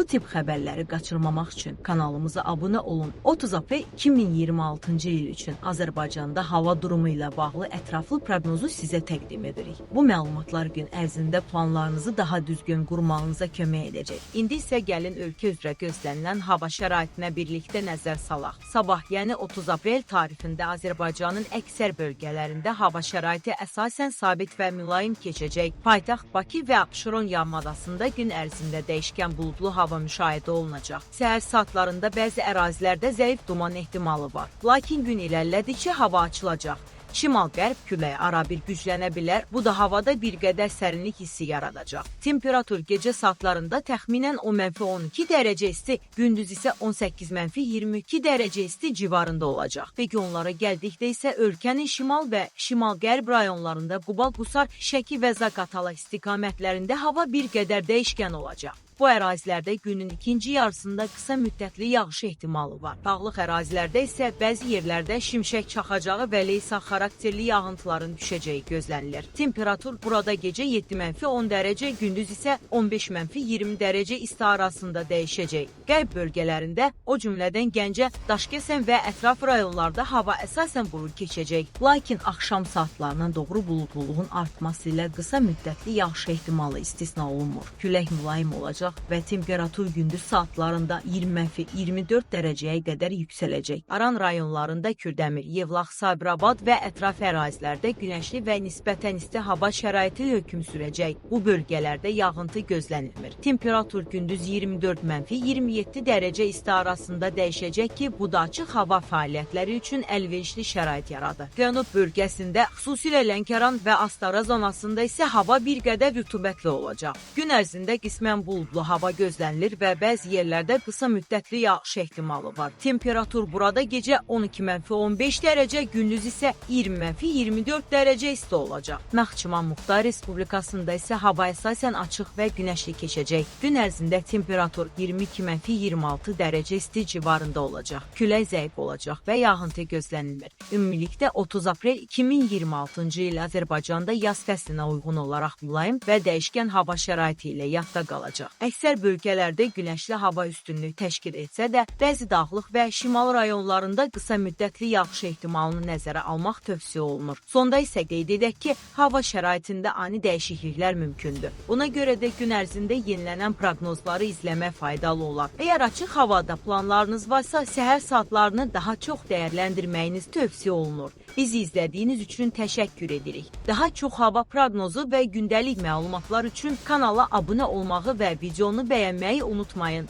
Bu tip xəbərləri qaçırmamaq üçün kanalımıza abunə olun. 30 aprel 2026-cı il üçün Azərbaycanda hava durumu ilə bağlı ətraflı proqnozu sizə təqdim edirik. Bu məlumatlar gün ərzində planlarınızı daha düzgün qurmağınıza kömək edəcək. İndi isə gəlin ölkə üzrə gözlənilən hava şəraitinə birlikdə nəzər salaq. Sabah, yəni 30 aprel tarixində Azərbaycanın əksər bölgələrində hava şəraiti əsasən sabit və mülayim keçəcək. Paytaxt Bakı və Abşeron yarımadasında gün ərzində dəyişkən buludlu hava müşahidə olunacaq. Səhər saatlarında bəzi ərazilərdə zəif duman ehtimalı var. Lakin gün irəlilədikcə hava açılacaq. Şimal-qərb küləyi arabir güclənə bilər, bu da havada bir qədər sərinlik hissi yaradacaq. Temperatur gecə saatlarında təxminən 10-12 dərəcə isti, gündüz isə 18-22 dərəcə isti civarında olacaq. Regionlara gəldikdə isə ölkənin şimal və şimal-qərb rayonlarında Quba-Qusar, Şəki və Zaqatala istiqamətlərində hava bir qədər dəyişkən olacaq. Bu ərazilərdə günün ikinci yarısında qısa müddətli yağış ehtimalı var. Dağlıq ərazilərdə isə bəzi yerlərdə şimşək çaxacağı və leysan xarakterli yağıntıların düşəcəyi gözlənilir. Temperatur burada gecə 7-10 dərəcə, gündüz isə 15-20 dərəcə isti arasında dəyişəcək. Qərb bölgələrində, o cümlədən Gəncə, Daşkəsən və ətraf rayonlarda hava əsasən bulud keçəcək. Lakin axşam saatlarına doğru buludluluğun artması ilə qısa müddətli yağış ehtimalı istisna olunmur. Külək mülayim olacaq və temperatur gündüz saatlarında 20-24 dərəcəyə qədər yüksələcək. Aran rayonlarında Kürdəmir, Yevlax, Sabirabad və ətraf ərazilərdə günəşli və nisbətən isti hava şəraiti hökm sürəcək. Bu bölgələrdə yağıntı gözlənilmir. Temperatur gündüz 24-27 dərəcə isti arasında dəyişəcək ki, bu da açıq hava fəaliyyətləri üçün əlverişli şərait yaradır. Cənub bölgəsində, xüsusilə Lənkəran və Astara zonasında isə hava bir qədər rütubətli olacaq. Gün ərzində qismən buludlu hava gözlənilir və bəzi yerlərdə qısa müddətli yağış ehtimalı var. Temperatur burada gecə 12-15 dərəcə, gündüz isə 20-24 dərəcə isti olacaq. Naxçıvan Muxtar Respublikasında isə hava əsasən açıq və günəşli keçəcək. Gün ərzində temperatur 22-26 dərəcə isti civarında olacaq. Külək zəif olacaq və yağıntı gözlənilmir. Ümumilikdə 30 aprel 2026-cı il Azərbaycanda yaz fəslinə uyğun olaraq mülayim və dəyişkən hava şəraiti ilə yadda qalacaq. Əksər bölgələrdə günəşli hava üstünlüyü təşkil etsə də, bəzi dağlıq və şimal rayonlarında qısa müddətli yağış ehtimalını nəzərə almaq tövsiyə olunur. Sonda isə qeyd edək ki, hava şəraitində ani dəyişikliklər mümkündür. Buna görə də gün ərzində yenilənən proqnozları izləmək faydalı olar. Əgər açıq havada planlarınız varsa, səhər saatlarını daha çox dəyərləndirməyiniz tövsiyə olunur. Bizi izlədiyiniz üçün təşəkkür edirik. Daha çox hava proqnozu və gündəlik məlumatlar üçün kanala abunə olmağı və videonu bəyənməyi unutmayın.